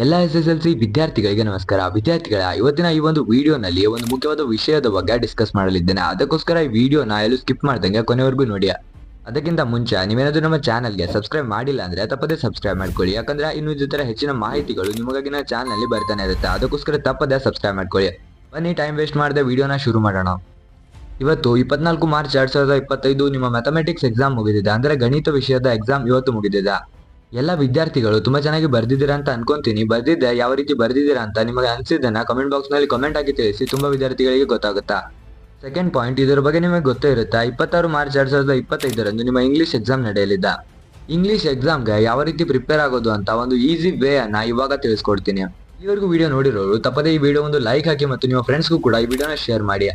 ಎಲ್ಲ SSLC ವಿದ್ಯಾರ್ಥಿಗಳಿಗೆ ನಮಸ್ಕಾರ. ವಿದ್ಯಾರ್ಥಿಗಳ ಇವತ್ತಿನ ಈ ಒಂದು ವಿಡಿಯೋನಲ್ಲಿ ಒಂದು ಮುಖ್ಯವಾದ ವಿಷಯದ ಬಗ್ಗೆ ಡಿಸ್ಕಸ್ ಮಾಡಲಿದ್ದೇನೆ. ಅದಕ್ಕೋಸ್ಕರ ಈ ವಿಡಿಯೋನ ಎಲ್ಲೂ ಸ್ಕಿಪ್ ಮಾಡ್ದಂಗೆ ಕೊನೆವರೆಗೂ ನೋಡಿ. ಅದಕ್ಕಿಂತ ಮುಂಚೆ ನೀವೇನಾದ್ರೂ ನಮ್ಮ ಚಾನಲ್ಗೆ ಸಬ್ಸ್ಕ್ರೈಬ್ ಮಾಡಿಲ್ಲ ಅಂದ್ರೆ ತಪ್ಪದೇ ಸಬ್ಸ್ಕ್ರೈಬ್ ಮಾಡ್ಕೊಳ್ಳಿ. ಯಾಕಂದ್ರೆ ಇನ್ನು ಇದೇ ತರ ಹೆಚ್ಚಿನ ಮಾಹಿತಿಗಳು ನಿಮಗಾಗಿ ನನ್ನ ಚಾನಲ್ ಬರ್ತಾನೆ ಇರುತ್ತೆ. ಅದಕ್ಕೋಸ್ಕರ ತಪ್ಪದೇ ಸಬ್ಸ್ಕ್ರೈಬ್ ಮಾಡ್ಕೊಳ್ಳಿ. ಬನ್ನಿ ಟೈಮ್ ವೇಸ್ಟ್ ಮಾಡದೆ ವಿಡಿಯೋನ ಶುರು ಮಾಡೋಣ. ಇವತ್ತು 24 ಮಾರ್ಚ್ 2025 ನಿಮ್ಮ ಮ್ಯಾಥಮೆಟಿಕ್ಸ್ ಎಕ್ಸಾಮ್ ಮುಗಿದಿದೆ. ಅಂದ್ರೆ ಗಣಿತ ವಿಷಯದ ಎಕ್ಸಾಮ್ ಇವತ್ತು ಮುಗಿದಿದೆ. ಎಲ್ಲ ವಿದ್ಯಾರ್ಥಿಗಳು ತುಂಬಾ ಚೆನ್ನಾಗಿ ಬರ್ದಿದ್ದೀರಾ ಅಂತ ಅನ್ಕೊಂತೀನಿ. ಬರ್ದಿದ್ದೆ ಯಾವ ರೀತಿ ಬರ್ದಿದ್ದೀರಾ ಅಂತ ನಿಮಗೆ ಅನ್ಸಿದ್ದನ್ನ ಕಮೆಂಟ್ ಬಾಕ್ಸ್ ನಲ್ಲಿ ಕಮೆಂಟ್ ಆಗಿ ತಿಳಿಸಿ. ತುಂಬಾ ವಿದ್ಯಾರ್ಥಿಗಳಿಗೆ ಗೊತ್ತಾಗುತ್ತಾ. ಸೆಕೆಂಡ್ ಪಾಯಿಂಟ್, ಇದರ ಬಗ್ಗೆ ನಿಮಗೆ ಗೊತ್ತೇ ಇರುತ್ತಾ, 26 ಮಾರ್ಚ್ 2025 ನಿಮ್ಮ ಇಂಗ್ಲಿಷ್ ಎಕ್ಸಾಮ್ ನಡೆಯಲಿದೆ. ಇಂಗ್ಲಿಷ್ ಎಕ್ಸಾಮ್ಗೆ ಯಾವ ರೀತಿ ಪ್ರಿಪೇರ್ ಆಗೋದು ಅಂತ ಒಂದು ಈಸಿ ವೇ ಅನ್ನ ಇವಾಗ ತಿಳಿಸ್ಕೊಡ್ತೀನಿ. ಇಲ್ಲಿವರೆಗೂ ವಿಡಿಯೋ ನೋಡಿರೋರು ತಪ್ಪದೇ ಈ ವಿಡಿಯೋ ಒಂದು ಲೈಕ್ ಹಾಕಿ ಮತ್ತು ನಿಮ್ಮ ಫ್ರೆಂಡ್ಸ್ಗೂ ಕೂಡ ಈ ವಿಡಿಯೋನ ಶೇರ್ ಮಾಡಿ.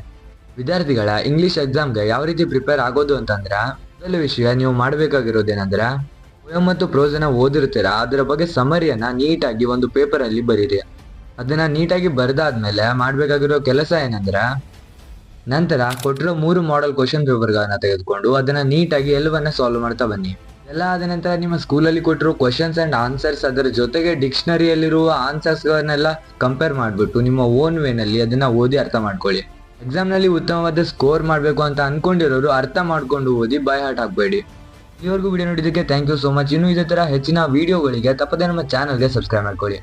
ವಿದ್ಯಾರ್ಥಿಗಳ ಇಂಗ್ಲಿಷ್ ಎಕ್ಸಾಮ್ಗೆ ಯಾವ ರೀತಿ ಪ್ರಿಪೇರ್ ಆಗೋದು ಅಂತಂದ್ರೆ, ಮೊದಲ ವಿಷಯ ನೀವು ಮಾಡಬೇಕಾಗಿರೋದೇನಂದ್ರೆ, ಪೋಯಮ್ ಮತ್ತು ಪ್ರೋಸನ್ನ ಓದಿರ್ತೀರಾ, ಅದರ ಬಗ್ಗೆ ಸಮರಿಯನ್ನ ನೀಟಾಗಿ ಒಂದು ಪೇಪರ್ ಅಲ್ಲಿ ಬರೀರಿ. ಅದನ್ನ ನೀಟಾಗಿ ಬರೆದಾದ್ಮೇಲೆ ಮಾಡ್ಬೇಕಾಗಿರೋ ಕೆಲಸ ಏನಂದ್ರೆ, ನಂತರ ಕೊಟ್ಟಿರೋ 3 ಮಾಡೆಲ್ ಕ್ವಶನ್ ಪೇಪರ್ಗಳನ್ನ ತೆಗೆದುಕೊಂಡು ಅದನ್ನ ನೀಟಾಗಿ ಎಲ್ಲವನ್ನ ಸಾಲ್ವ್ ಮಾಡ್ತಾ ಬನ್ನಿ. ಎಲ್ಲ ಆದ ನಂತರ ನಿಮ್ಮ ಸ್ಕೂಲಲ್ಲಿ ಕೊಟ್ಟಿರೋ ಕ್ವಶನ್ಸ್ ಅಂಡ್ ಆನ್ಸರ್ಸ್ ಅದರ ಜೊತೆಗೆ ಡಿಕ್ಷನರಿಯಲ್ಲಿರುವ ಆನ್ಸರ್ಸ್ ಗಳನ್ನೆಲ್ಲ ಕಂಪೇರ್ ಮಾಡ್ಬಿಟ್ಟು ನಿಮ್ಮ ಓನ್ ವೇನಲ್ಲಿ ಅದನ್ನ ಓದಿ ಅರ್ಥ ಮಾಡ್ಕೊಳ್ಳಿ. ಎಕ್ಸಾಮ್ ನಲ್ಲಿ ಉತ್ತಮವಾದ ಸ್ಕೋರ್ ಮಾಡಬೇಕು ಅಂತ ಅನ್ಕೊಂಡಿರೋರು ಅರ್ಥ ಮಾಡ್ಕೊಂಡು ಓದಿ, ಬೈ ಹಾರ್ಟ್ ಹಾಕ್ಬೇಡಿ. ಇಲ್ಲಿವರೆಗೂ ವಿಡಿಯೋ ನೋಡಿದ್ದಕ್ಕೆ ಥ್ಯಾಂಕ್ ಯು ಸೋ ಮಚ್. ಇನ್ನು ಇದೇ ತರ ಹೆಚ್ಚಿನ ವಿಡಿಯೋಗಳಿಗೆ ತಪ್ಪದೇ ನಮ್ಮ ಚಾನಲ್ಗೆ ಸಬ್ಸ್ಕ್ರೈಬ್ ಮಾಡ್ಕೊಳ್ಳಿ.